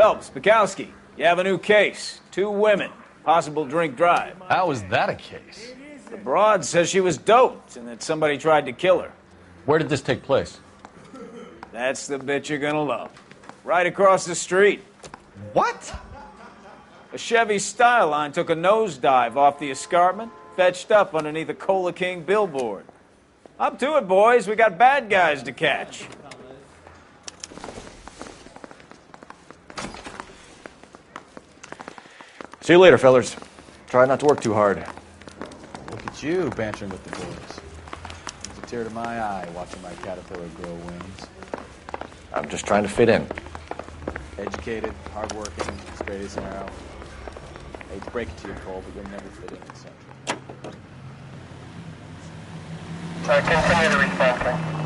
Phelps, Bukowski, you have a new case. 2 women, possible drink drive. How is that a case? The broad says she was doped and that somebody tried to kill her. Where did this take place? That's the bit you're gonna love. Right across the street. What? A Chevy Styline took a nosedive off the escarpment, fetched up underneath a Cola King billboard. Up to it, boys. We got bad guys to catch. See you later, fellers. Try not to work too hard. Look at you bantering with the boys. It's a tear to my eye watching my caterpillar grow wings. I'm just trying to fit in. Educated, hardworking, straight as an arrow. I hate to break it to you, Cole, but you'll never fit in the Central. Continue to respond.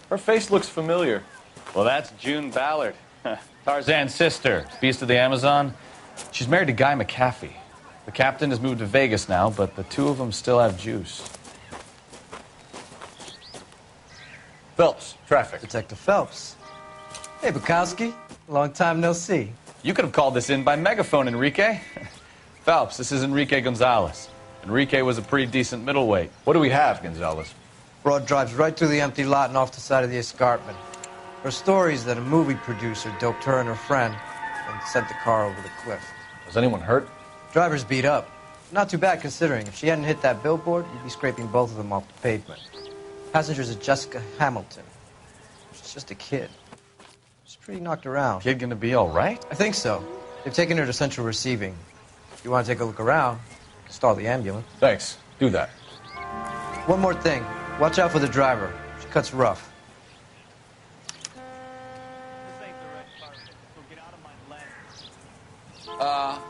Her face looks familiar. Well, that's June Ballard, Tarzan's sister, beast of the Amazon. She's married to Guy McAfee. The captain has moved to Vegas now, but the 2 of them still have juice. Phelps, traffic. Detective Phelps. Hey, Bukowski. Long time no see. You could have called this in by megaphone, Enrique. Phelps, this is Enrique Gonzalez. Enrique was a pretty decent middleweight. What do we have, Gonzalez? Broad drives right through the empty lot and off the side of the escarpment. Her story is that a movie producer doped her and her friend and sent the car over the cliff. Was anyone hurt? Driver's beat up. Not too bad considering. If she hadn't hit that billboard, you'd be scraping both of them off the pavement. Passenger's a Jessica Hamilton. She's just a kid. She's pretty knocked around. Kid gonna be all right? I think so. They've taken her to central receiving. If you want to take a look around, you can stall the ambulance. Thanks. Do that. One more thing. Watch out for the driver. She cuts rough.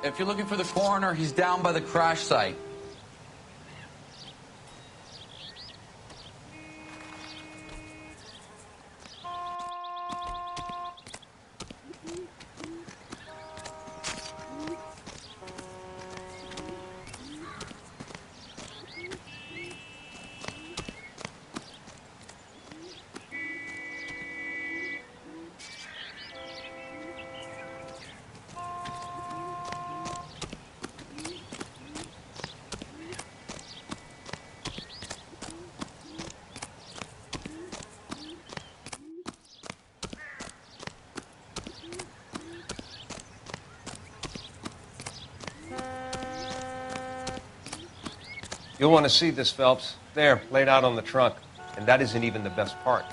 If you're looking for the coroner, he's down by the crash site. You'll want to see this, Phelps. There, laid out on the trunk. And that isn't even the best part.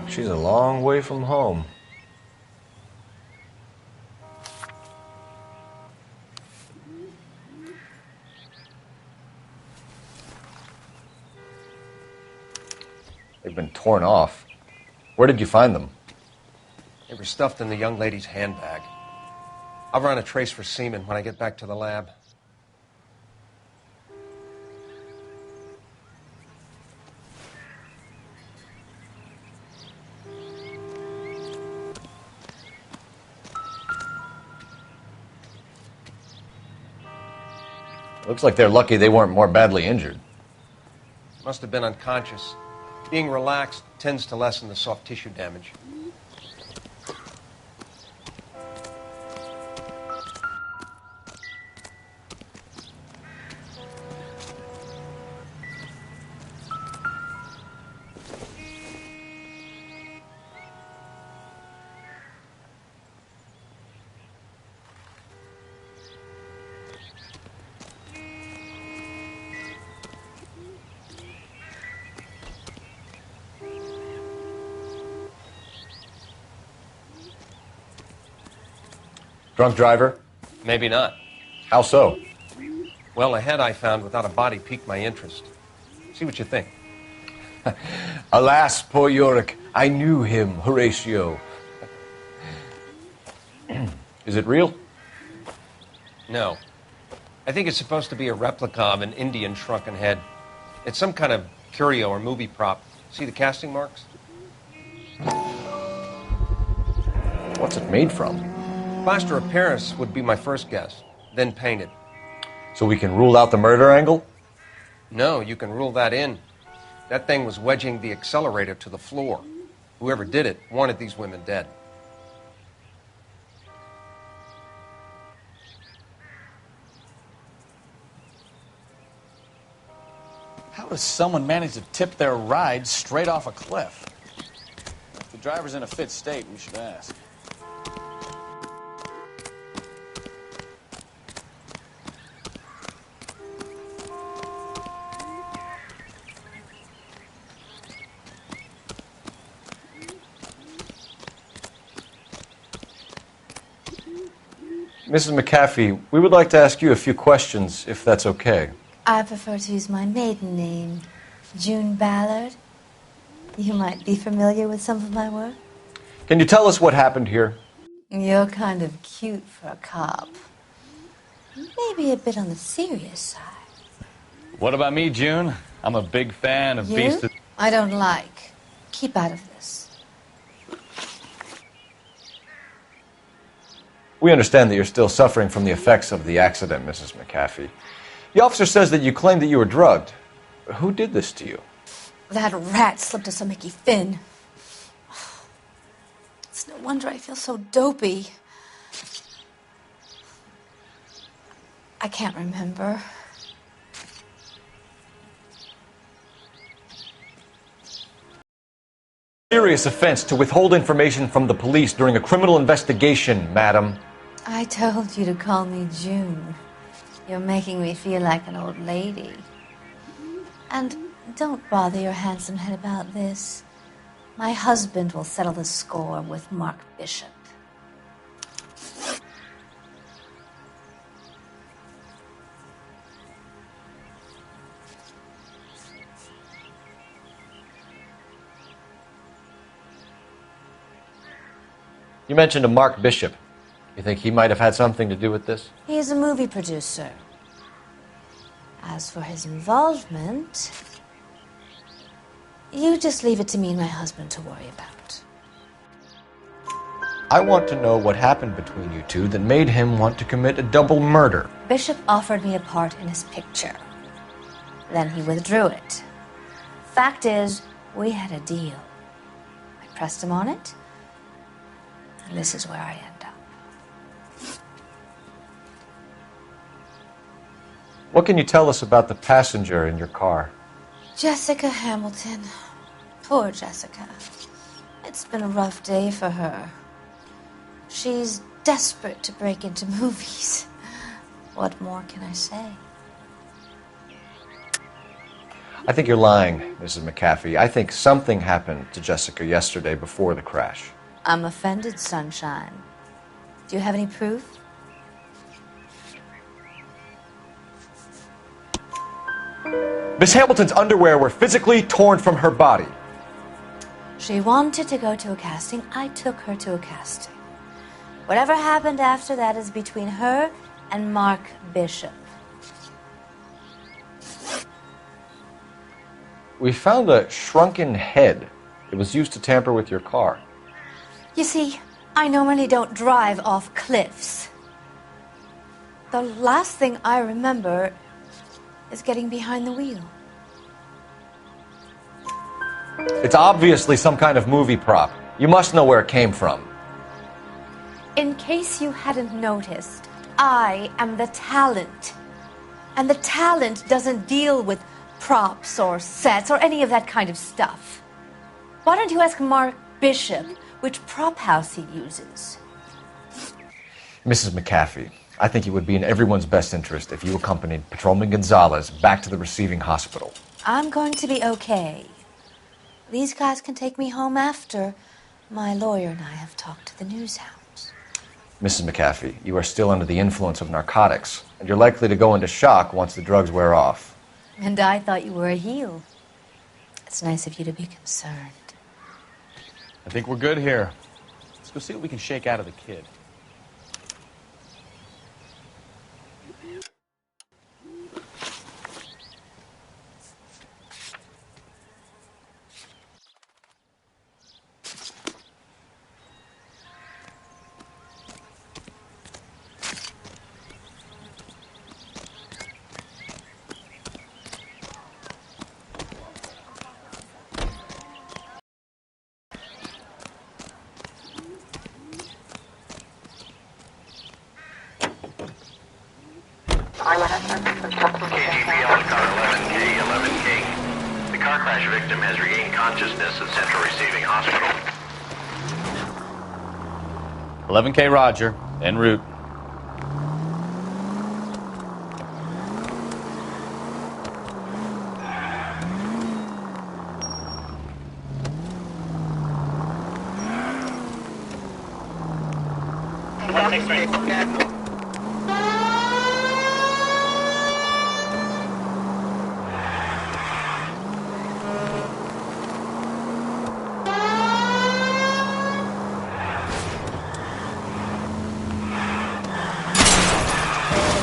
She's a long way from home. They've been torn off. Where did you find them? They were stuffed in the young lady's handbag. I'll run a trace for semen when I get back to the lab. Looks like they're lucky they weren't more badly injured. Must have been unconscious. Being relaxed tends to lessen the soft tissue damage. Drunk driver? Maybe not. How so? Well, the head I found without a body piqued my interest. See what you think. Alas, poor Yorick, I knew him, Horatio. Is it real? No. I think it's supposed to be a replica of an Indian shrunken head. It's some kind of curio or movie prop. See the casting marks? What's it made from? Plaster of Paris would be my first guess, then painted. So we can rule out the murder angle? No, you can rule that in. That thing was wedging the accelerator to the floor. Whoever did it wanted these women dead. How does someone manage to tip their ride straight off a cliff? If the driver's in a fit state, we should ask. Mrs. McAfee, we would like to ask you a few questions, if that's okay. I prefer to use my maiden name, June Ballard. You might be familiar with some of my work. Can you tell us what happened here? You're kind of cute for a cop. Maybe a bit on the serious side. What about me, June? I'm a big fan of You? Beast of... I don't like. Keep out of this. We understand that you're still suffering from the effects of the accident, Mrs. McAfee. The officer says that you claimed that you were drugged. Who did this to you? That rat slipped us a Mickey Finn. It's no wonder I feel so dopey. I can't remember. Serious offense to withhold information from the police during a criminal investigation, madam. I told you to call me June. You're making me feel like an old lady. And don't bother your handsome head about this. My husband will settle the score with Mark Bishop. You mentioned a Mark Bishop. You think he might have had something to do with this? He's a movie producer. As for his involvement, you just leave it to me and my husband to worry about. I want to know what happened between you two that made him want to commit a double murder. Bishop offered me a part in his picture. Then he withdrew it. Fact is, we had a deal. I pressed him on it, and this is where I end up. What can you tell us about the passenger in your car? Jessica Hamilton. Poor Jessica. It's been a rough day for her. She's desperate to break into movies. What more can I say? I think you're lying, Mrs. McAfee. I think something happened to Jessica yesterday before the crash. I'm offended, Sunshine. Do you have any proof? Miss Hamilton's underwear were physically torn from her body. She wanted to go to a casting. I took her to a casting. Whatever happened after that is between her and Mark Bishop. We found a shrunken head. It was used to tamper with your car. You see, I normally don't drive off cliffs. The last thing I remember is getting behind the wheel. It's obviously some kind of movie prop. You must know where it came from. In case you hadn't noticed, I am the talent. And the talent doesn't deal with props or sets or any of that kind of stuff. Why don't you ask Mark Bishop which prop house he uses? Mrs. McAfee, I think it would be in everyone's best interest if you accompanied Patrolman Gonzalez back to the receiving hospital. I'm going to be okay. These guys can take me home after my lawyer and I have talked to the news hounds. Mrs. McAfee, you are still under the influence of narcotics, and you're likely to go into shock once the drugs wear off. And I thought you were a heel. It's nice of you to be concerned. I think we're good here. Let's go see what we can shake out of the kid. KGPL car 11K, 11K. The car crash victim has regained consciousness at Central Receiving Hospital. 11K Roger, en route.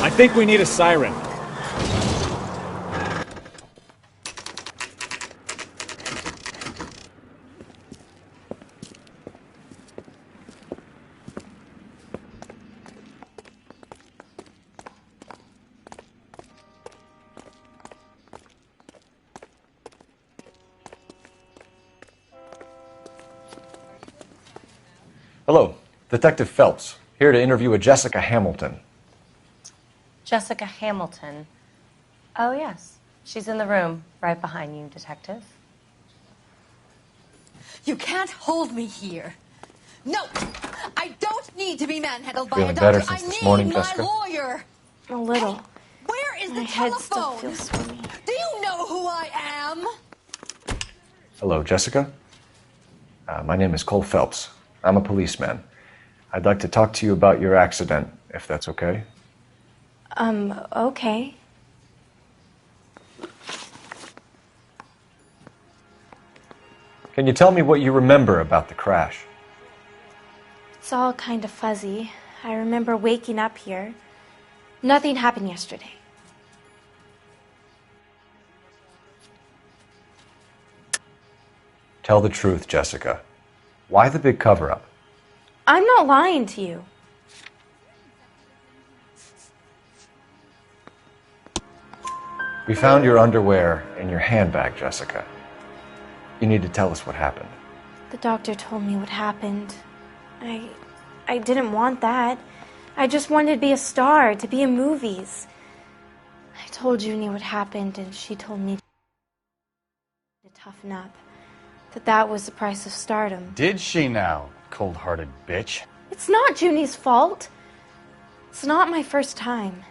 I think we need a siren. Hello, Detective Phelps, here to interview a Jessica Hamilton. Jessica Hamilton. Oh, yes. She's in the room right behind you, Detective. You can't hold me here. No, I don't need to be manhandled by a Feeling doctor. better since I this need morning, my Jessica? lawyer. A little. Where is My the head still telephone? feels swimmy. Do you know who I am? Hello, Jessica. My name is Cole Phelps. I'm a policeman. I'd like to talk to you about your accident, if that's okay. Okay. Can you tell me what you remember about the crash? It's all kind of fuzzy. I remember waking up here. Nothing happened yesterday. Tell the truth, Jessica. Why the big cover-up? I'm not lying to you. We found your underwear in your handbag, Jessica. You need to tell us what happened. The doctor told me what happened. I didn't want that. I just wanted to be a star, to be in movies. I told Junie what happened, and she told me to toughen up. That was the price of stardom. Did she now, cold-hearted bitch? It's not Junie's fault. It's not my first time.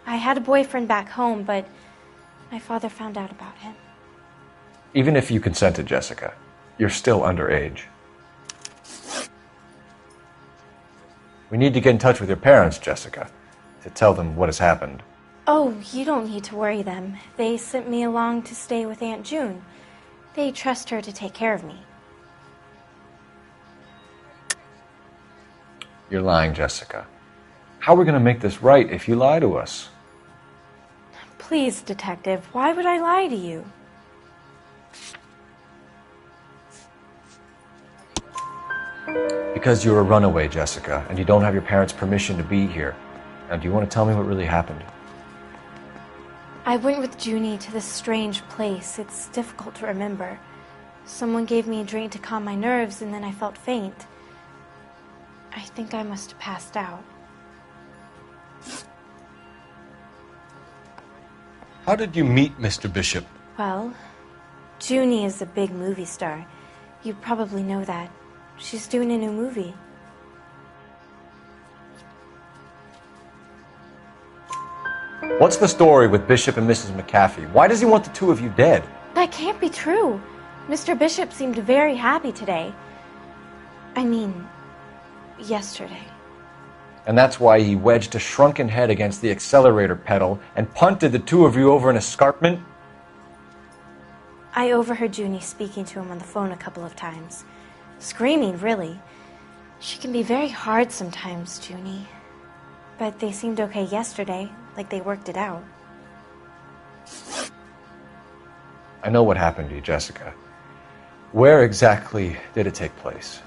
I had a boyfriend back home, but my father found out about him. Even if you consented, Jessica, you're still underage. We need to get in touch with your parents, Jessica, to tell them what has happened. Oh, you don't need to worry them. They sent me along to stay with Aunt June. They trust her to take care of me. You're lying, Jessica. How are we going to make this right if you lie to us? Please, Detective, why would I lie to you? Because you're a runaway, Jessica, and you don't have your parents' permission to be here. Now, do you want to tell me what really happened? I went with Junie to this strange place. It's difficult to remember. Someone gave me a drink to calm my nerves, and then I felt faint. I think I must have passed out. How did you meet Mr. Bishop? Well, Junie is a big movie star. You probably know that. She's doing a new movie. What's the story with Bishop and Mrs. McAfee? Why does he want the two of you dead? That can't be true. Mr. Bishop seemed very happy today. I mean, yesterday. And that's why he wedged a shrunken head against the accelerator pedal and punted the two of you over an escarpment? I overheard Junie speaking to him on the phone a couple of times. Screaming, really. She can be very hard sometimes, Junie. But they seemed okay yesterday, like they worked it out. I know what happened to you, Jessica. Where exactly did it take place?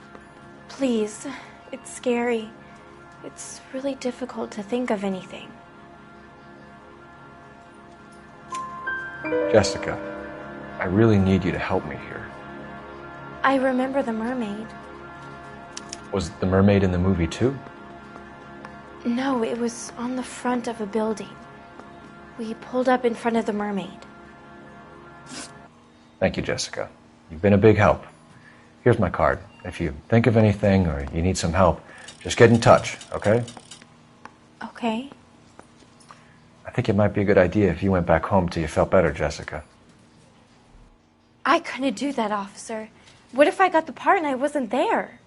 Please, it's scary. It's really difficult to think of anything. Jessica, I really need you to help me here. I remember the mermaid. Was the mermaid in the movie too? No, it was on the front of a building. We pulled up in front of the mermaid. Thank you, Jessica. You've been a big help. Here's my card. If you think of anything or you need some help, just get in touch, okay? Okay. I think it might be a good idea if you went back home till you felt better, Jessica. I couldn't do that, officer. What if I got the part and I wasn't there?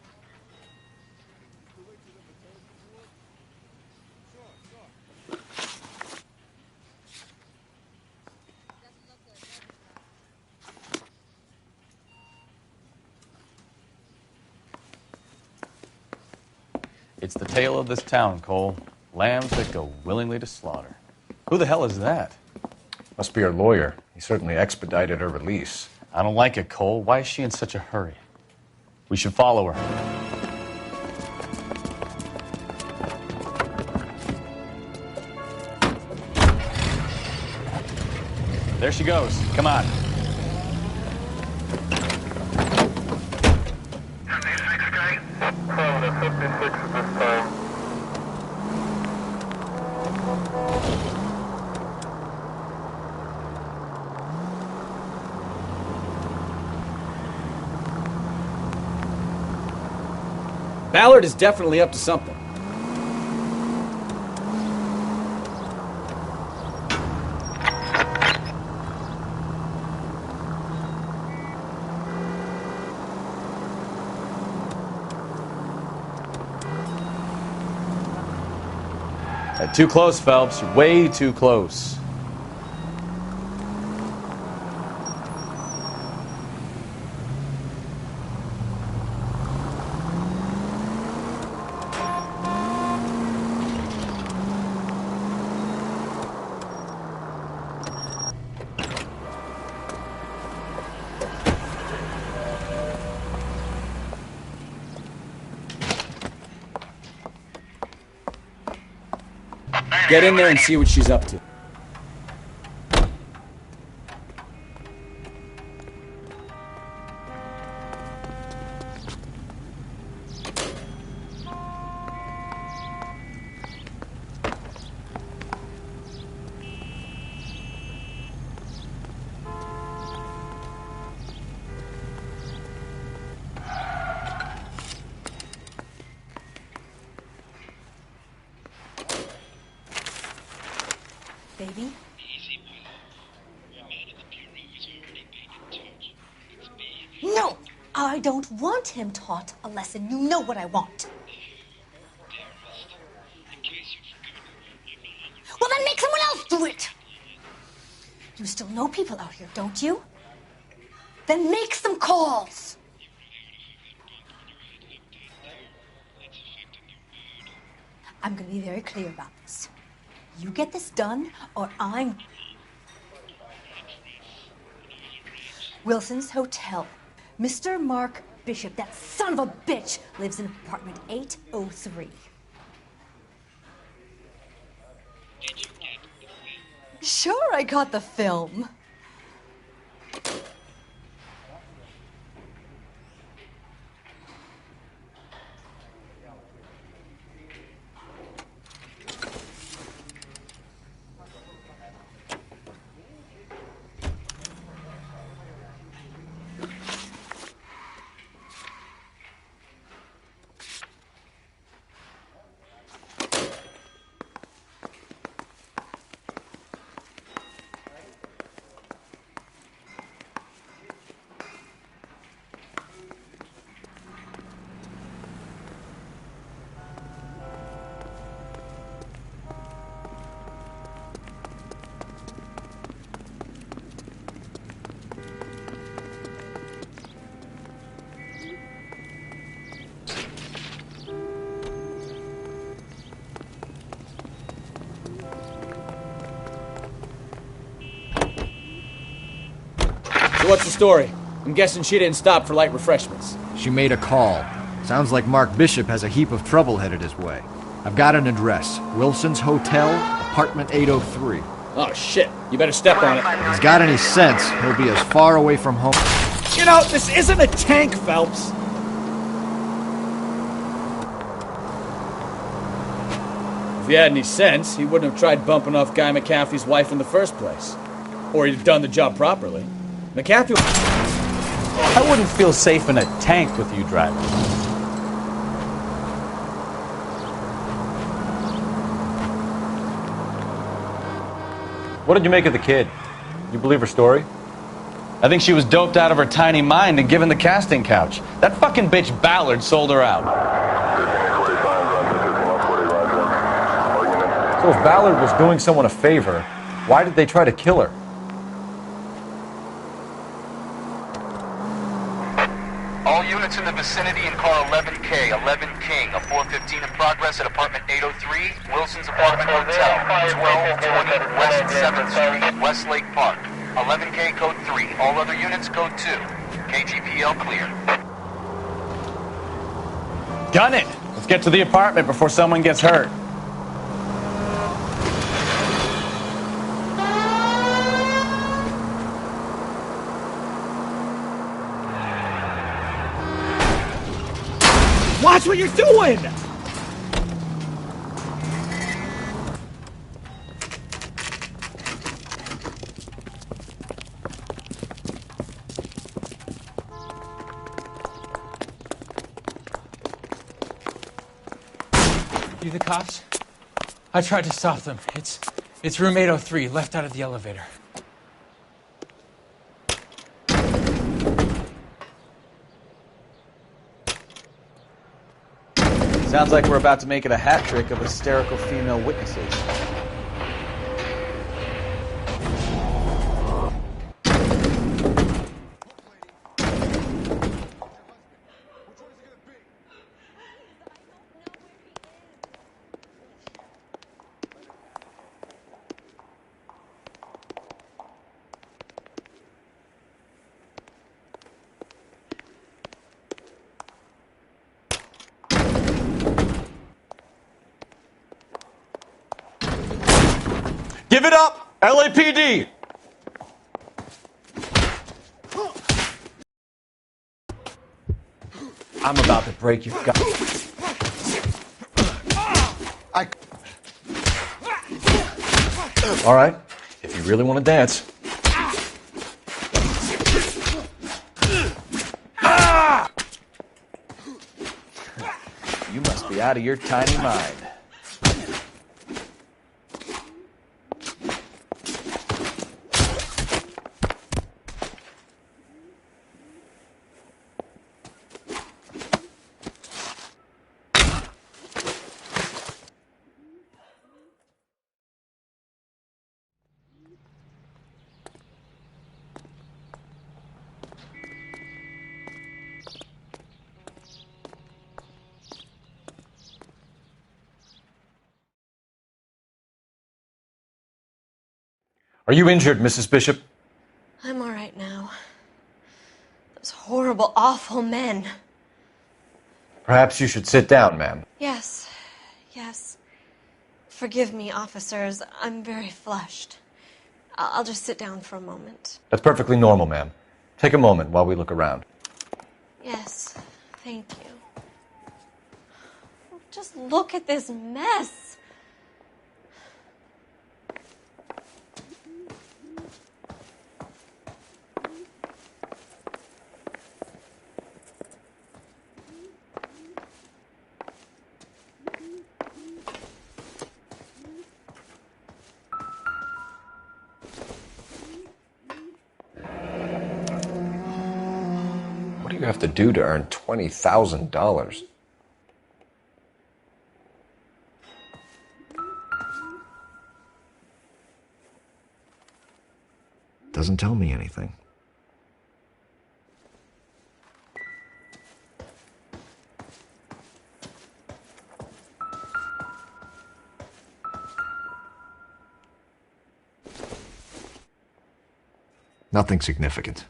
It's the tale of this town, Cole. Lambs that go willingly to slaughter. Who the hell is that? Must be her lawyer. He certainly expedited her release. I don't like it, Cole. Why is she in such a hurry? We should follow her. There she goes. Come on. From the 56 at this time. Ballard is definitely up to something. Too close, Phelps. You're way too close. Get in there and see what she's up to. Baby? No! I don't want him taught a lesson. You know what I want. Well, then make someone else do it! You still know people out here, don't you? Then make some calls! I'm going to be very clear about this. You get this done, or I'm... Wilson's Hotel. Mr. Mark Bishop, that son of a bitch, lives in apartment 803. Sure, I got the film. So what's the story? I'm guessing she didn't stop for light refreshments. She made a call. Sounds like Mark Bishop has a heap of trouble headed his way. I've got an address. Wilson's Hotel, apartment 803. Oh, shit. You better step on it. If he's got any sense, he'll be as far away from home. You know, this isn't a tank, Phelps. If he had any sense, he wouldn't have tried bumping off Guy McCaffrey's wife in the first place. Or he'd have done the job properly. McCaffrey... I wouldn't feel safe in a tank with you driving. What did you make of the kid? You believe her story? I think she was doped out of her tiny mind and given the casting couch. That fucking bitch Ballard sold her out. So if Ballard was doing someone a favor, why did they try to kill her? All units in the vicinity in car 11K, 11 King, a 415 in progress at apartment 803, Wilson's Apartment Hotel, 1220 West 7th Street, Westlake Park. 11K code 3, all other units code 2. KGPL clear. Gun it! Let's get to the apartment before someone gets hurt. Watch what you're doing! You the cops? I tried to stop them. It's room 803, left out of the elevator. Sounds like we're about to make it a hat trick of hysterical female witnesses. Give it up! LAPD! I'm about to break your gut. All right, if you really want to dance. You must be out of your tiny mind. Are you injured, Mrs. Bishop? I'm all right now. Those horrible, awful men. Perhaps you should sit down, ma'am. Yes, yes. Forgive me, officers. I'm very flushed. I'll just sit down for a moment. That's perfectly normal, ma'am. Take a moment while we look around. Yes, thank you. Just look at this mess. What do you have to do to earn $20,000? Doesn't tell me anything. Nothing significant.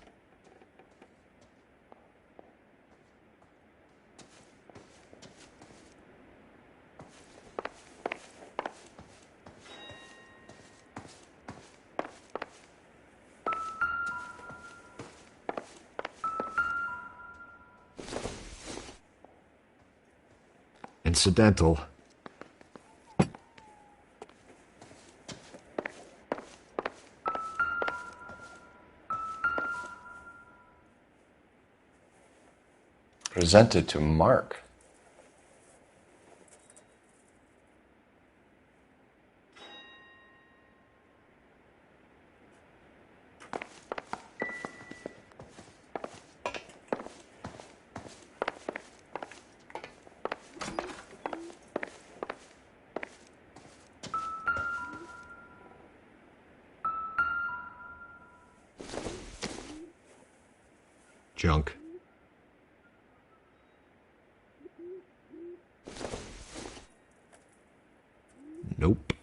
incidental. Presented to Mark. Junk. Nope.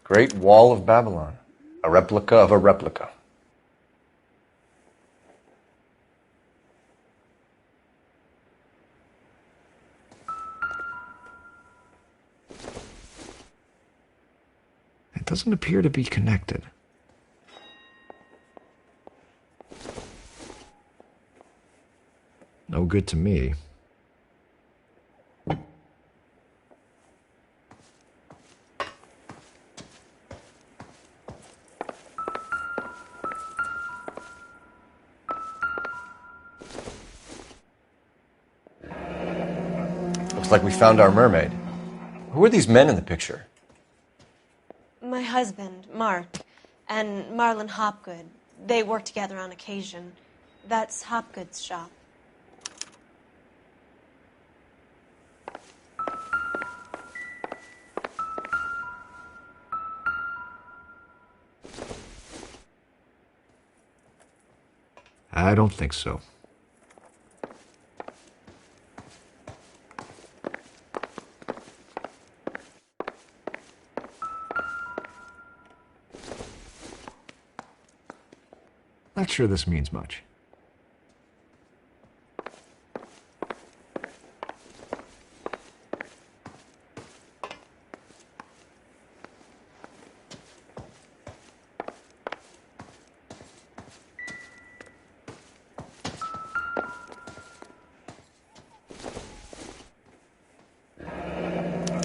Great Wall of Babylon. A replica of a replica. It doesn't appear to be connected. No good to me. Looks like we found our mermaid. Who are these men in the picture? My husband, Mark, and Marlon Hopgood. They work together on occasion. That's Hopgood's shop. I don't think so. Not sure this means much.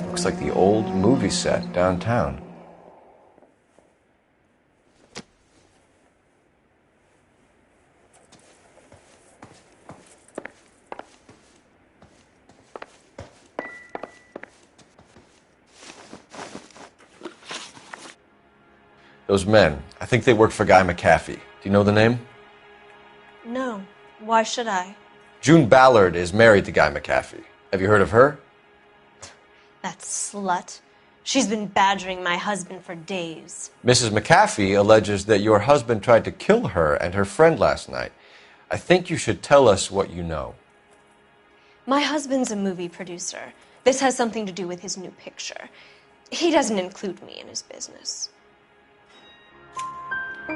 Looks like the old movie set downtown. Those men, I think they work for Guy McAfee. Do you know the name? No. Why should I? June Ballard is married to Guy McAfee. Have you heard of her? That slut. She's been badgering my husband for days. Mrs. McAfee alleges that your husband tried to kill her and her friend last night. I think you should tell us what you know. My husband's a movie producer. This has something to do with his new picture. He doesn't include me in his business.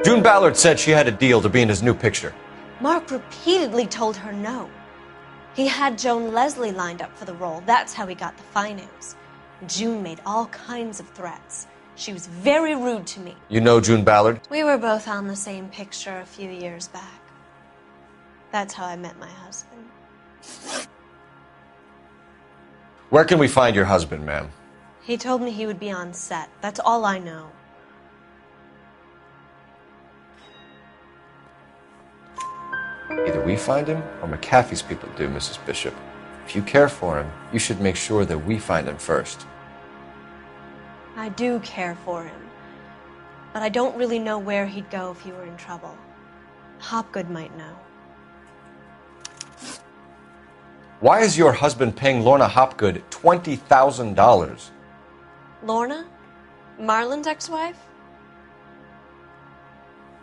June Ballard said she had a deal to be in his new picture. Mark repeatedly told her no. He had Joan Leslie lined up for the role. That's how he got the finance. June made all kinds of threats. She was very rude to me. You know June Ballard? We were both on the same picture a few years back. That's how I met my husband. Where can we find your husband, ma'am? He told me he would be on set. That's all I know. Either we find him or McAfee's people do, Mrs. Bishop. If you care for him, you should make sure that we find him first. I do care for him. But I don't really know where he'd go if he were in trouble. Hopgood might know. Why is your husband paying Lorna Hopgood $20,000? Lorna? Marlon's ex-wife?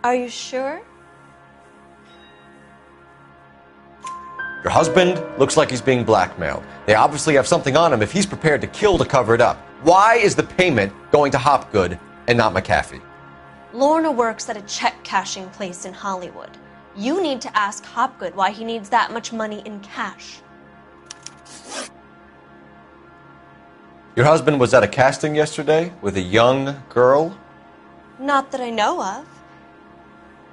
Are you sure? Your husband looks like he's being blackmailed. They obviously have something on him if he's prepared to kill to cover it up. Why is the payment going to Hopgood and not McAfee? Lorna works at a check-cashing place in Hollywood. You need to ask Hopgood why he needs that much money in cash. Your husband was at a casting yesterday with a young girl? Not that I know of.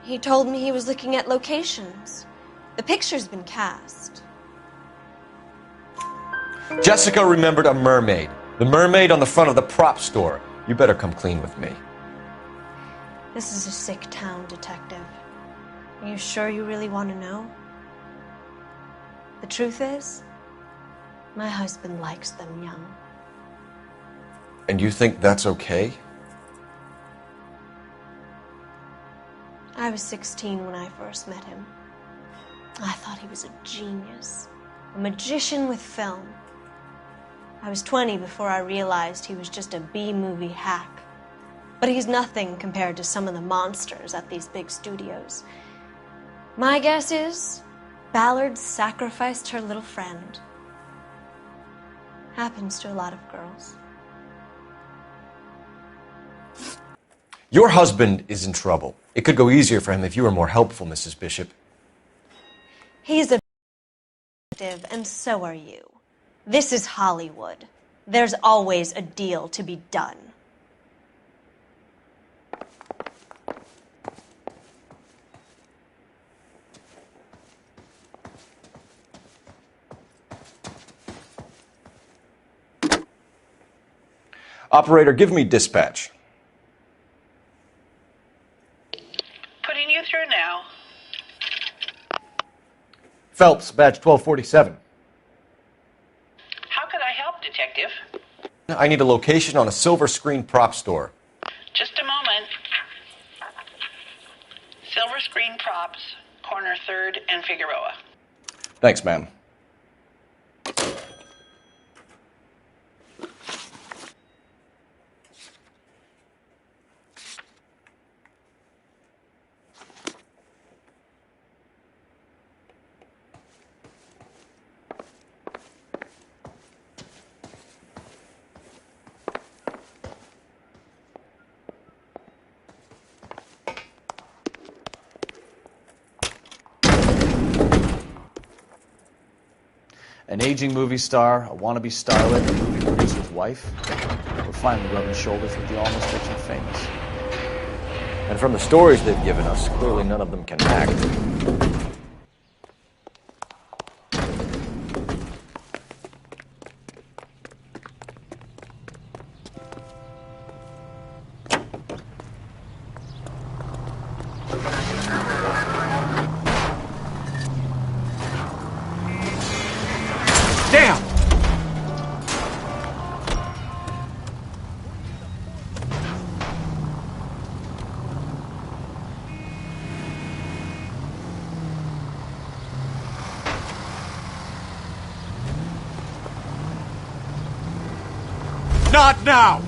He told me he was looking at locations. The picture's been cast. Jessica remembered a mermaid. The mermaid on the front of the prop store. You better come clean with me. This is a sick town, Detective. Are you sure you really want to know? The truth is, my husband likes them young. And you think that's okay? I was 16 when I first met him. I thought he was a genius, a magician with film. I was 20 before I realized he was just a B-movie hack. But he's nothing compared to some of the monsters at these big studios. My guess is Ballard sacrificed her little friend. Happens to a lot of girls. Your husband is in trouble. It could go easier for him if you were more helpful, Mrs. Bishop. He's a detective, and so are you. This is Hollywood. There's always a deal to be done. Operator, give me dispatch. Putting you through now. Phelps, badge 1247. How could I help, Detective? I need a location on a silver screen prop store. Just a moment. Silver Screen Props, corner 3rd and Figueroa. Thanks, ma'am. An aging movie star, a wannabe starlet, a movie producer's wife. We're finally rubbing shoulders with the almost rich and famous. And from the stories they've given us, clearly none of them can act. Damn! Not now!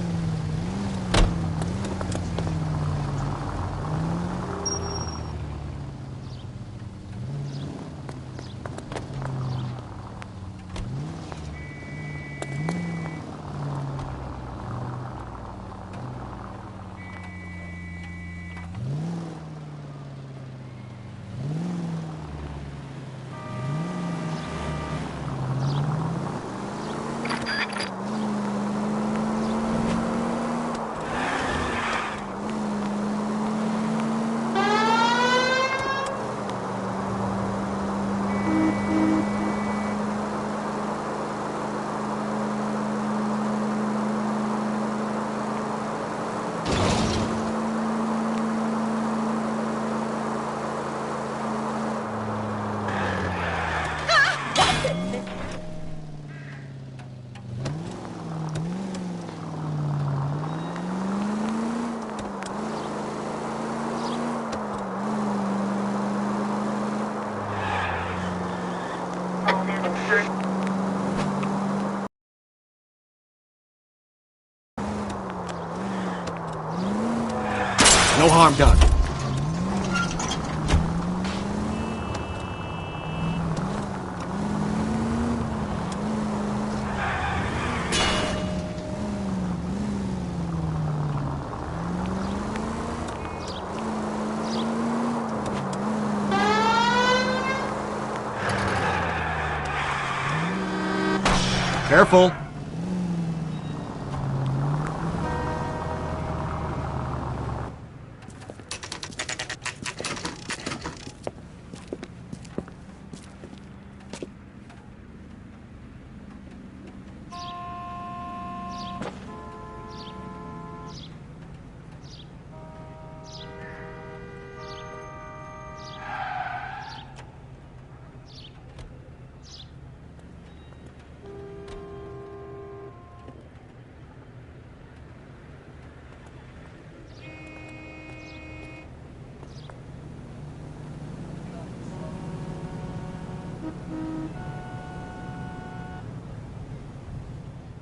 No harm done. Careful.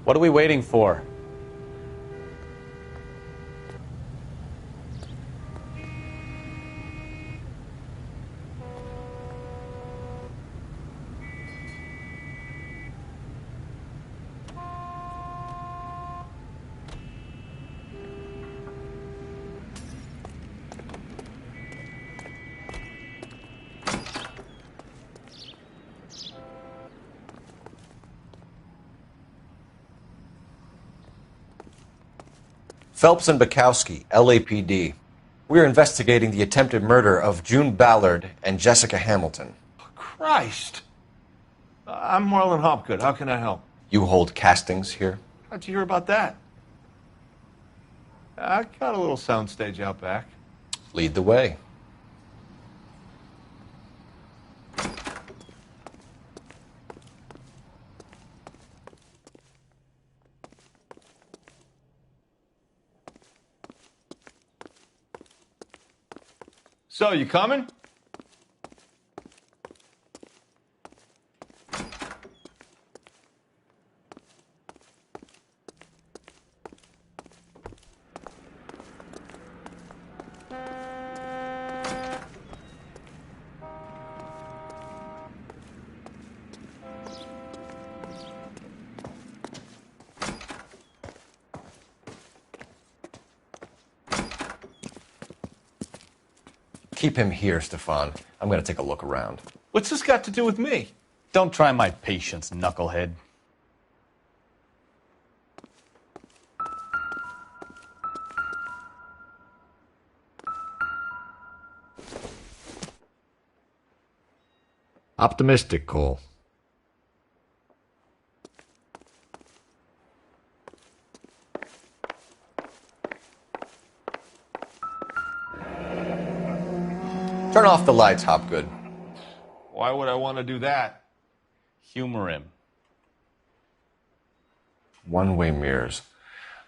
What are we waiting for? Phelps and Bukowski, LAPD. We're investigating the attempted murder of June Ballard and Jessica Hamilton. Christ! I'm Marlon Hopgood. How can I help? You hold castings here? How'd you hear about that? I got a little soundstage out back. Lead the way. So, you coming? Keep him here, Stefan. I'm going to take a look around. What's this got to do with me? Don't try my patience, knucklehead. Optimistic, Cole. Turn off the lights, Hopgood. Why would I want to do that? Humor him. One-way mirrors.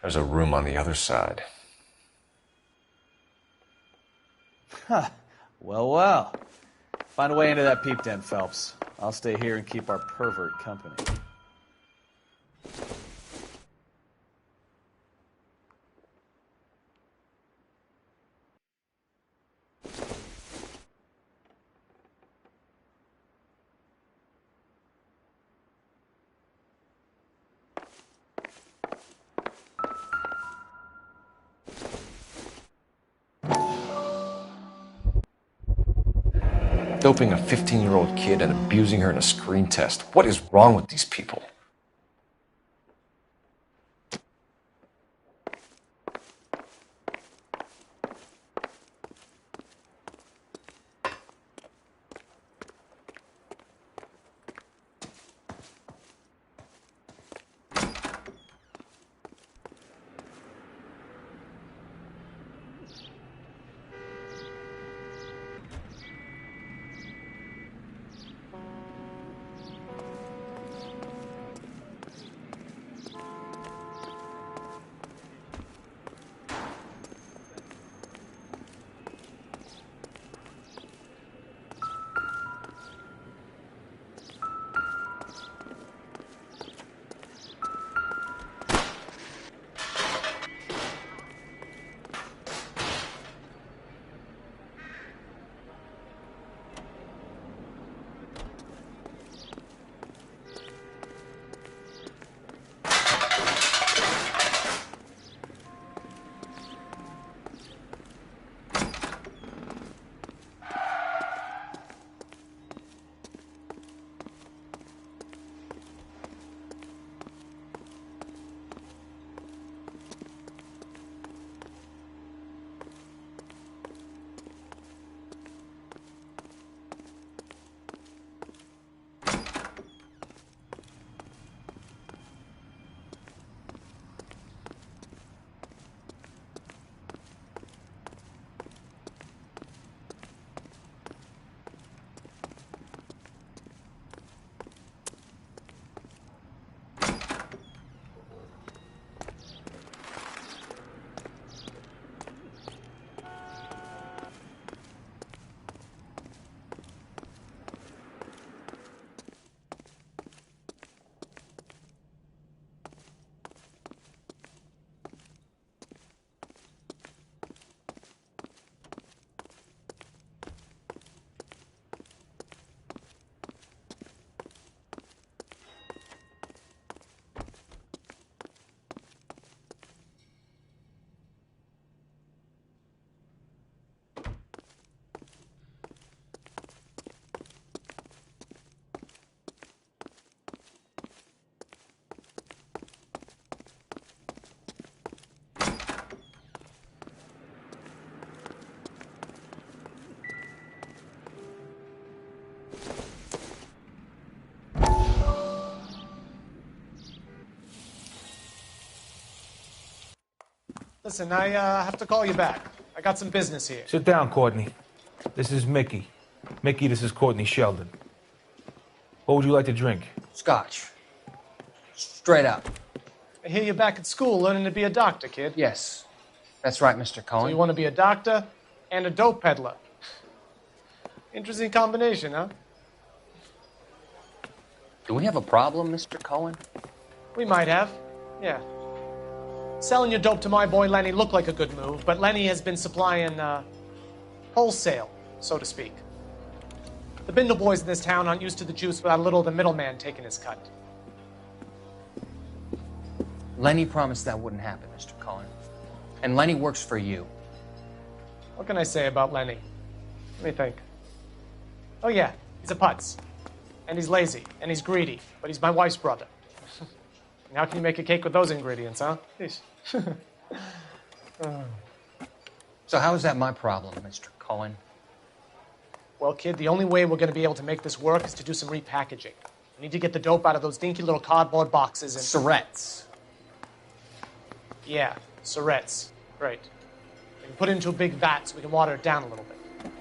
There's a room on the other side. Huh. Well. Find a way into that peep den, Phelps. I'll stay here and keep our pervert company. Doping a 15-year-old kid and abusing her in a screen test. What is wrong with these people? Listen, I have to call you back. I got some business here. Sit down, Courtney. This is Mickey. Mickey, this is Courtney Sheldon. What would you like to drink? Scotch. Straight up. I hear you're back at school learning to be a doctor, kid. Yes. That's right, Mr. Cohen. So you want to be a doctor and a dope peddler. Interesting combination, huh? Do we have a problem, Mr. Cohen? We might have. Yeah. Selling your dope to my boy Lenny looked like a good move, but Lenny has been supplying, wholesale, so to speak. The Bindle boys in this town aren't used to the juice without a little of the middleman taking his cut. Lenny promised that wouldn't happen, Mr. Cohen. And Lenny works for you. What can I say about Lenny? Let me think. Oh yeah, he's a putz. And he's lazy, and he's greedy, but he's my wife's brother. And how can you make a cake with those ingredients, huh? Jeez. So how is that my problem, Mr. Cohen? Well, kid, the only way we're going to be able to make this work is to do some repackaging. We need to get the dope out of those dinky little cardboard boxes and... Surrettes. Yeah, Surrettes. Great. We can put it into a big vat so we can water it down a little bit.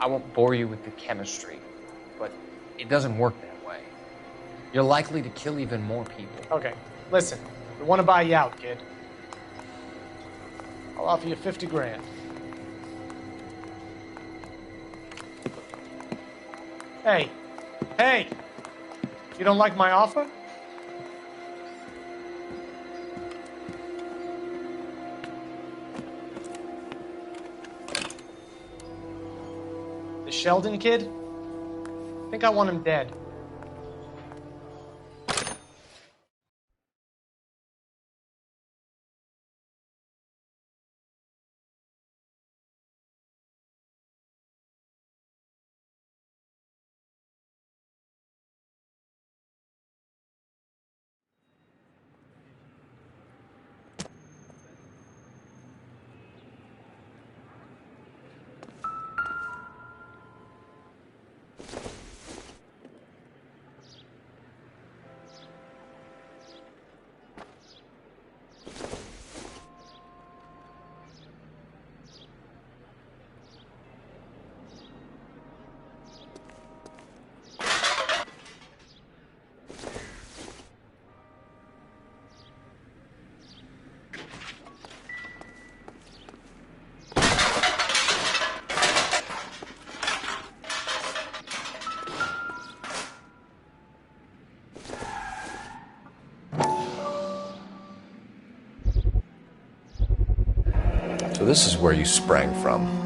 I won't bore you with the chemistry, but it doesn't work that way. You're likely to kill even more people. Okay, listen. We want to buy you out, kid. I'll offer you 50 grand. Hey. Hey! You don't like my offer? The Sheldon kid? I think I want him dead. So this is where you sprang from.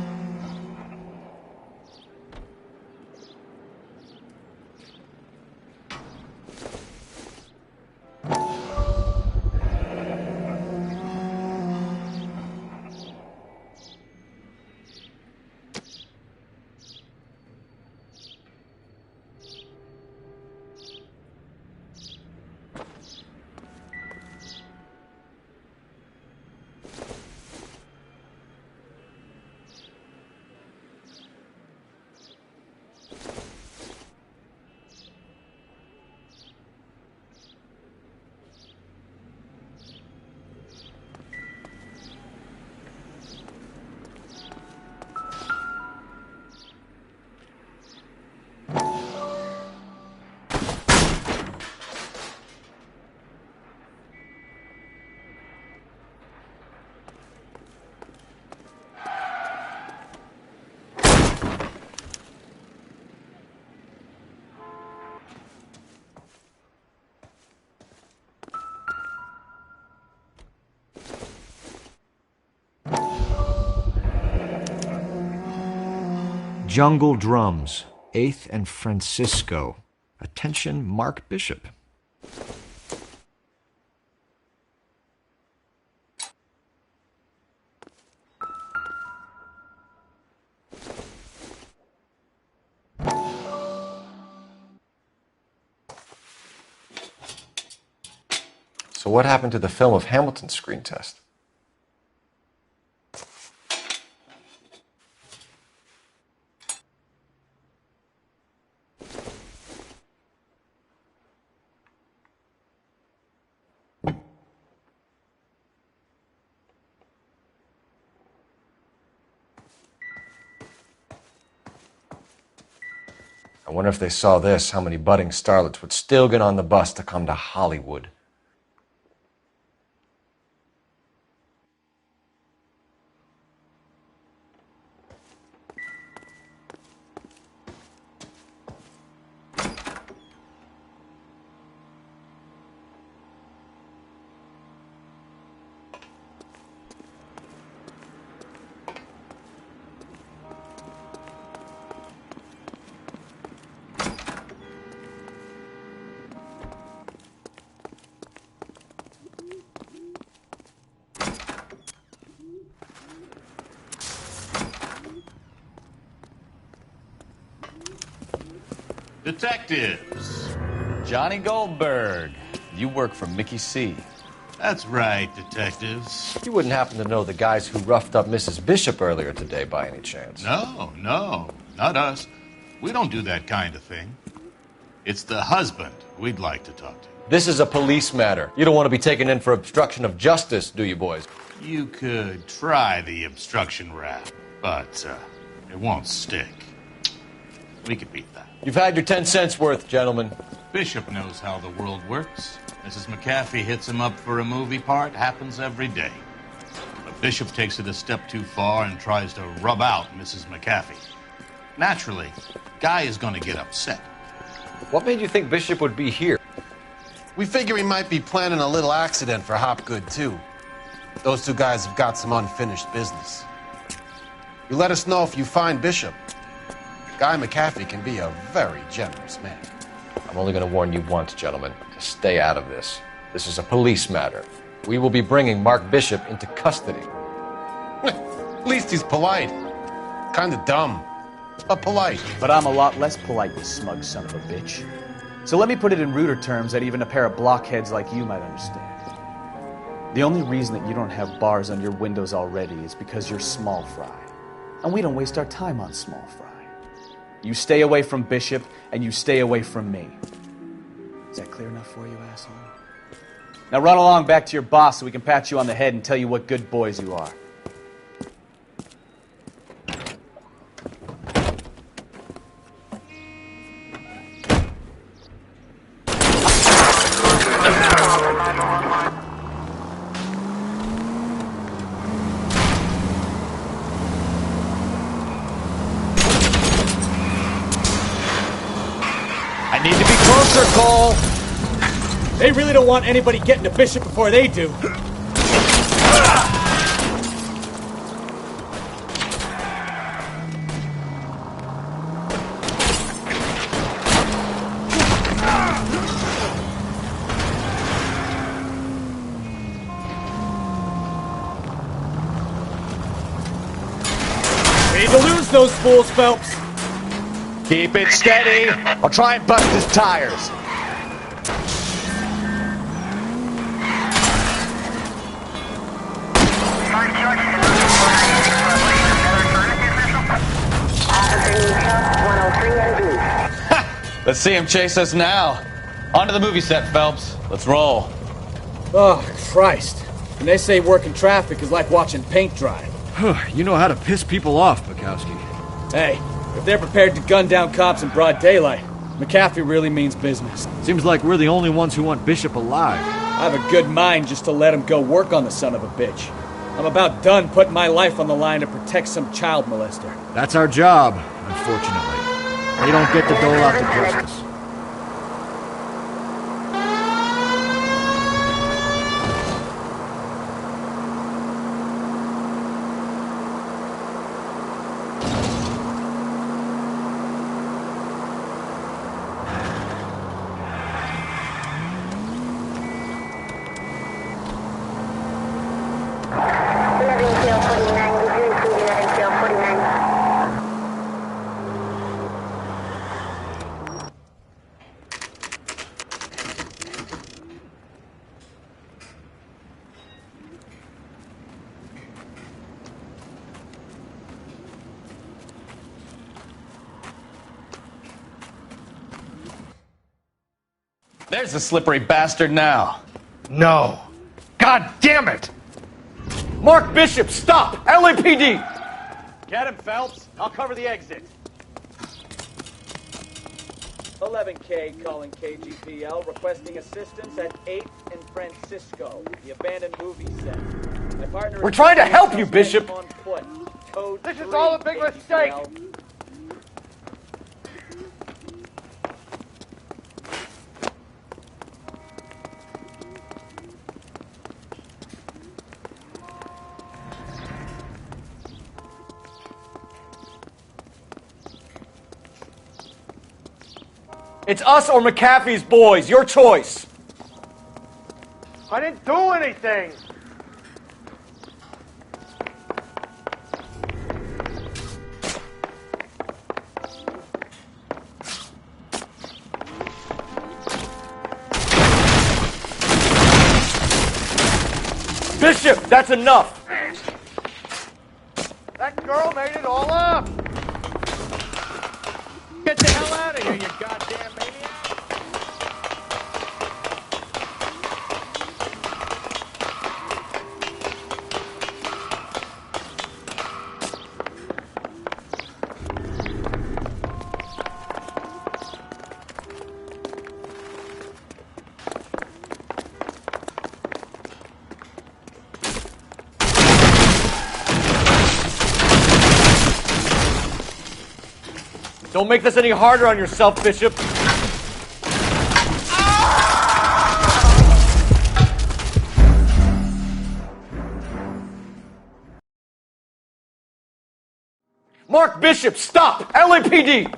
Jungle Drums, 8th and Francisco. Attention, Mark Bishop. So what happened to the film of Hamilton's screen test? I wonder if they saw this, how many budding starlets would still get on the bus to come to Hollywood. Detectives. Johnny Goldberg. You work for Mickey C. That's right, detectives. You wouldn't happen to know the guys who roughed up Mrs. Bishop earlier today by any chance? No, not us. We don't do that kind of thing. It's the husband we'd like to talk to. This is a police matter. You don't want to be taken in for obstruction of justice, do you, boys? You could try the obstruction rap, but it won't stick. We could beat that. You've had your 10 cents worth, gentlemen. Bishop knows how the world works. Mrs. McAfee hits him up for a movie part. Happens every day. But Bishop takes it a step too far and tries to rub out Mrs. McAfee. Naturally, Guy is going to get upset. What made you think Bishop would be here? We figure he might be planning a little accident for Hopgood, too. Those two guys have got some unfinished business. You let us know if you find Bishop. Guy McAfee can be a very generous man. I'm only going to warn you once, gentlemen, to stay out of this. This is a police matter. We will be bringing Mark Bishop into custody. At least he's polite. Kind of dumb, but polite. But I'm a lot less polite, you smug son of a bitch. So let me put it in ruder terms that even a pair of blockheads like you might understand. The only reason that you don't have bars on your windows already is because you're small fry. And we don't waste our time on small fry. You stay away from Bishop, and you stay away from me. Is that clear enough for you, asshole? Now run along back to your boss so we can pat you on the head and tell you what good boys you are. I need to be closer, Cole. They really don't want anybody getting to Bishop before they do. We need to lose those fools, Phelps. Keep it steady. I'll try and bust his tires. Let's see him chase us now. Onto the movie set, Phelps. Let's roll. Oh, Christ. And they say working traffic is like watching paint dry. You know how to piss people off, Bukowski. Hey, if they're prepared to gun down cops in broad daylight, McAfee really means business. Seems like we're the only ones who want Bishop alive. I have a good mind just to let him go work on the son of a bitch. I'm about done putting my life on the line to protect some child molester. That's our job, unfortunately. They don't get to dole out the justice. There's the slippery bastard now. No. God damn it! Mark Bishop, stop! LAPD! Get him, Phelps. I'll cover the exit. 11K calling KGPL, requesting assistance at 8th and Francisco, the abandoned movie set. My partner We're trying to help you, Bishop. On foot. Code This is all a big mistake. It's us or McAfee's boys. Your choice. I didn't do anything. Bishop, that's enough. That girl made it all up. Get the hell out of here, you goddamn maniac. Don't make this any harder on yourself, Bishop. Mark Bishop, stop! LAPD!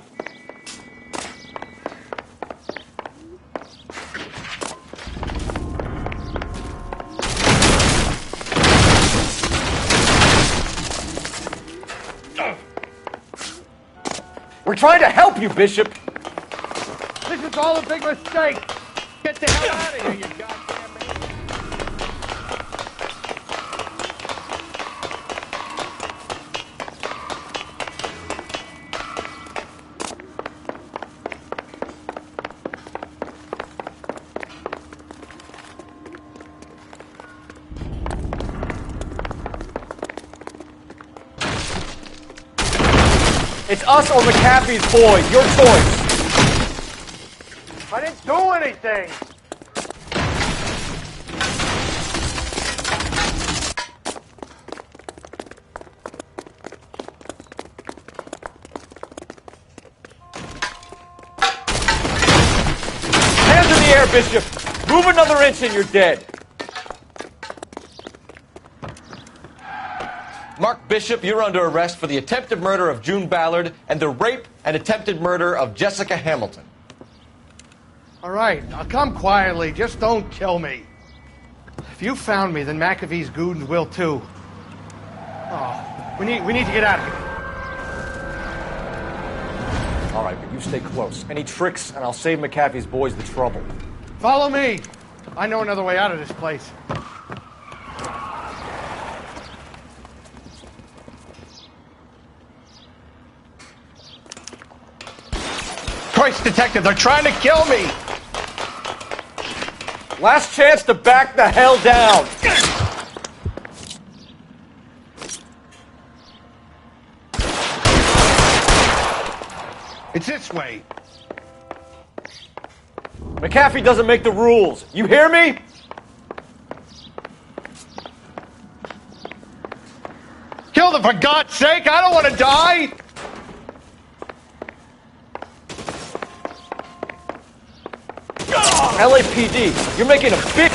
We're trying to help you, Bishop. This is all a big mistake. Get the hell out of here, you goddamn maniac. It's us or McAfee's boys. Your choice. I didn't do anything. Hands in the air, Bishop. Move another inch and you're dead. Mark Bishop, you're under arrest for the attempted murder of June Ballard and the rape and attempted murder of Jessica Hamilton. All right, I'll come quietly. Just don't kill me. If you found me, then McAfee's goons will too. Oh, we need to get out of here. All right, but you stay close. Any tricks, and I'll save McAfee's boys the trouble. Follow me. I know another way out of this place. Christ, detective, they're trying to kill me. Last chance to back the hell down. It's this way. McAfee doesn't make the rules. You hear me? Kill them, for God's sake! I don't want to die! LAPD, you're making a big...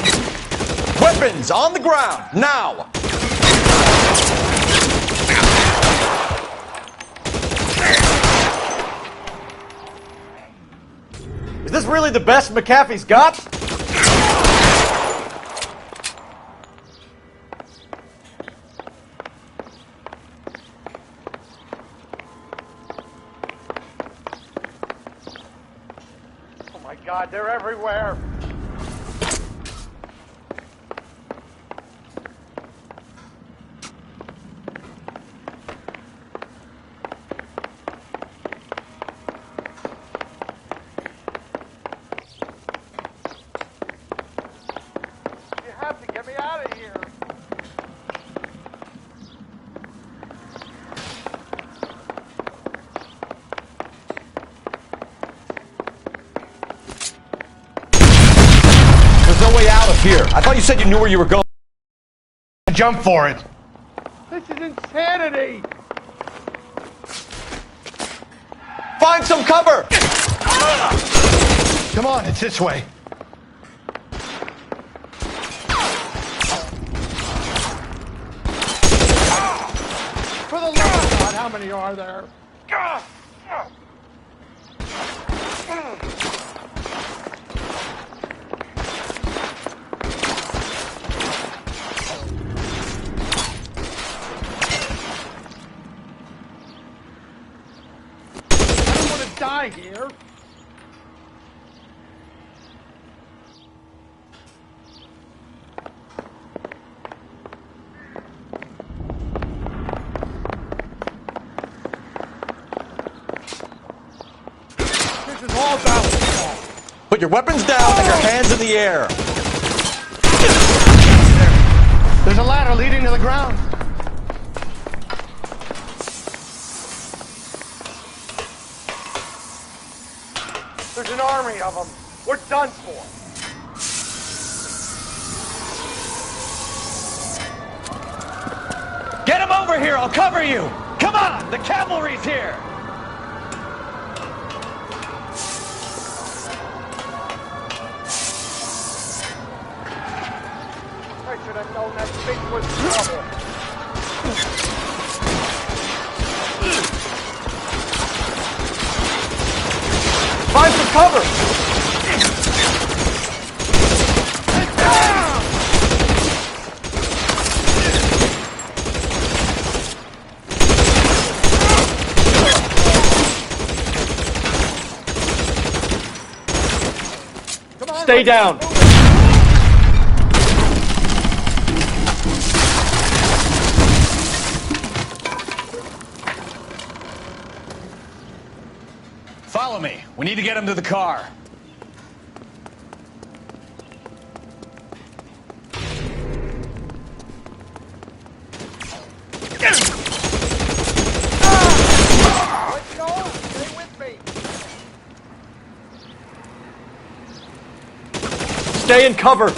Weapons on the ground, now! Is this really the best McAfee's got? Oh my God, they're everywhere! You have to get me out of here! here? I thought you said you knew where you were going. Jump for it. This is insanity. Find some cover! Come on, it's this way. For the love of God, how many are there? Die here. This is all about. Put your weapons down and your hands in the air. There's a ladder leading to the ground. There's an army of them. We're done for. Get him over here, I'll cover you! Come on, the cavalry's here! I should have known that thing was trouble. Find some cover! Stay down. Follow me. We need to get him to the car. Let's go. Stay with me. Stay in cover.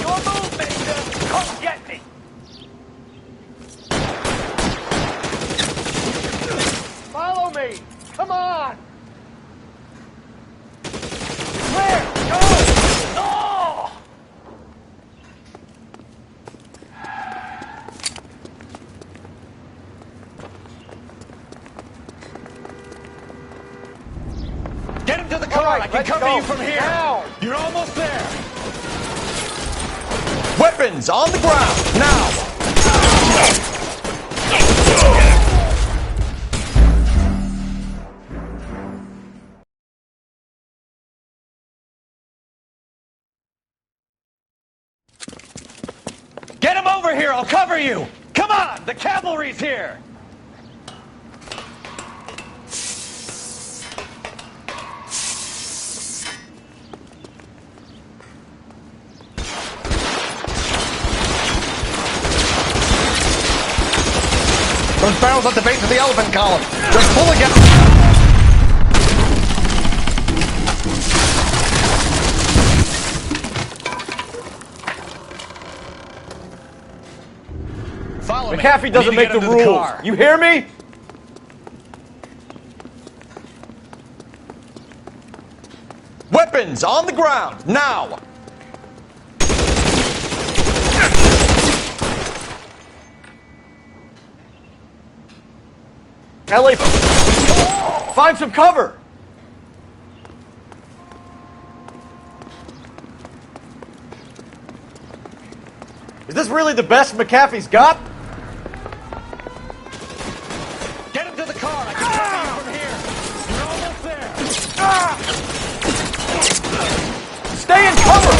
Your move, Major. Come get me. Follow me. Come on. Clear. Go. Oh. Get him to the car. I can cover you from here. Now. You're almost there. Weapons on the ground, now! Get him over here, I'll cover you! Come on, the cavalry's here! Those barrels at the base of the elephant column. Just pull again. Follow me. McAfee doesn't make the rules. You hear me? Weapons on the ground, now! Ellie, find some cover! Is this really the best McAfee's got? Get him to the car. I can cover you from here. You're almost there. Stay in cover!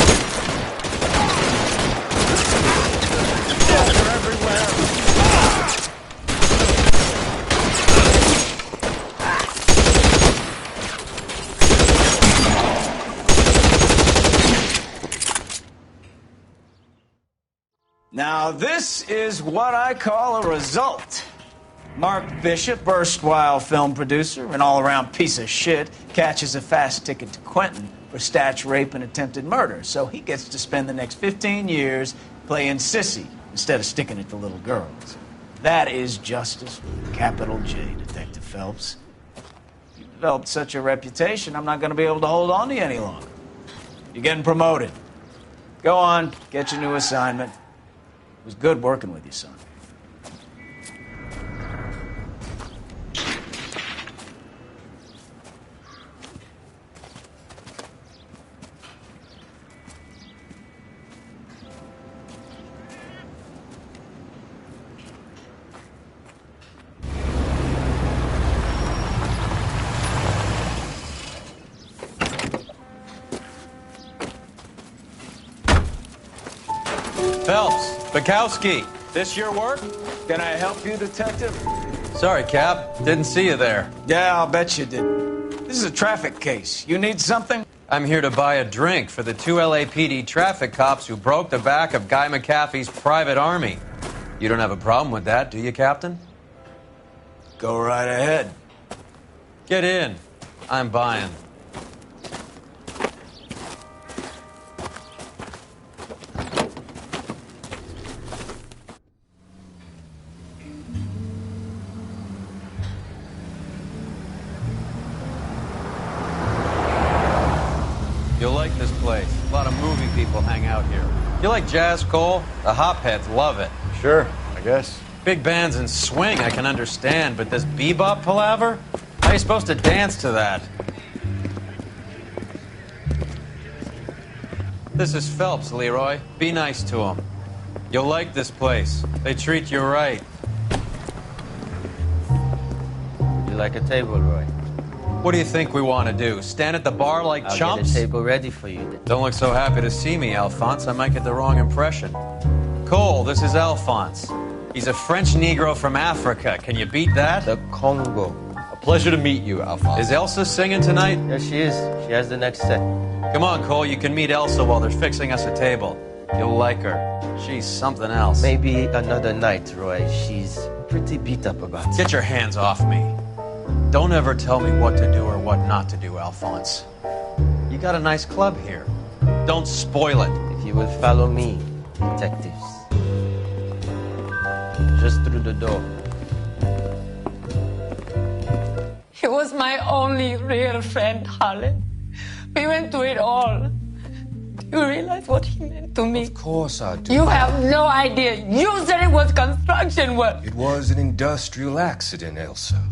They're everywhere. Now, this is what I call a result. Mark Bishop, erstwhile film producer, an all-around piece of shit, catches a fast ticket to Quentin for statch rape and attempted murder. So he gets to spend the next 15 years playing sissy instead of sticking it to little girls. That is justice with a capital J, Detective Phelps. You've developed such a reputation, I'm not going to be able to hold on to you any longer. You're getting promoted. Go on, get your new assignment. It was good working with you, son. Phelps, Bukowski, This your work? Can I help you, Detective? Sorry, Cap. Didn't see you there. Yeah, I'll bet you did. This is a traffic case. You need something? I'm here to buy a drink for the 2 LAPD traffic cops who broke the back of Guy McAfee's private army. You don't have a problem with that, do you, Captain? Go right ahead. Get in. I'm buying. You'll like this place. A lot of movie people hang out here. You like jazz, Cole? The hopheads love it. Sure, I guess. Big bands and swing I can understand, but this bebop palaver? How are you supposed to dance to that? This is Phelps, Leroy. Be nice to him. You'll like this place. They treat you right. Would you like a table, Roy? What do you think we want to do? Stand at the bar like I'll chumps? get a table ready for you then. Don't look so happy to see me, Alphonse. I might get the wrong impression. Cole, this is Alphonse. He's a French Negro from Africa. Can you beat that? The Congo. A pleasure to meet you, Alphonse. Is Elsa singing tonight? Yes, she is. She has the next set. Come on, Cole. You can meet Elsa while they're fixing us a table. You'll like her. She's something else. Maybe another night, Roy. She's pretty beat up about it. Get your hands off me. Don't ever tell me what to do or what not to do, Alphonse. You got a nice club here. Don't spoil it. If you will follow me, detectives. Just through the door. He was my only real friend, Harlan. We went through it all. Do you realize what he meant to me? Of course I do. You have no idea. You said it was construction work. It was an industrial accident, Elsa.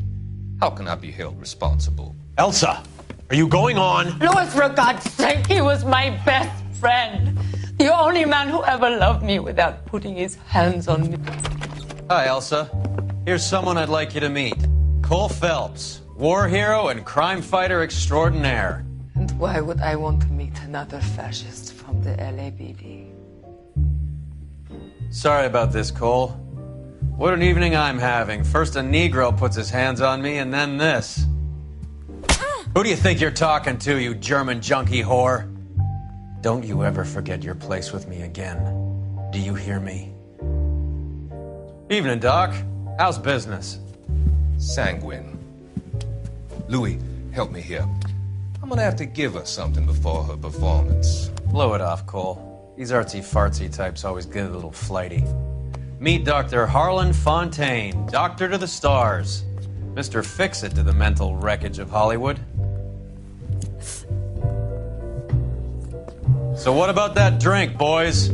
How can I be held responsible? Elsa, are you going on? Louis, for God's sake, he was my best friend. The only man who ever loved me without putting his hands on me. Hi, Elsa. Here's someone I'd like you to meet. Cole Phelps, war hero and crime fighter extraordinaire. And why would I want to meet another fascist from the LAPD? Sorry about this, Cole. What an evening I'm having. First a Negro puts his hands on me, and then this. Who do you think you're talking to, you German junkie whore? Don't you ever forget your place with me again. Do you hear me? Evening, Doc. How's business? Sanguine. Louis, help me here. I'm gonna have to give her something before her performance. Blow it off, Cole. These artsy-fartsy types always get a little flighty. Meet Dr. Harlan Fontaine, doctor to the stars. Mr. Fix-It to the mental wreckage of Hollywood. So what about that drink, boys?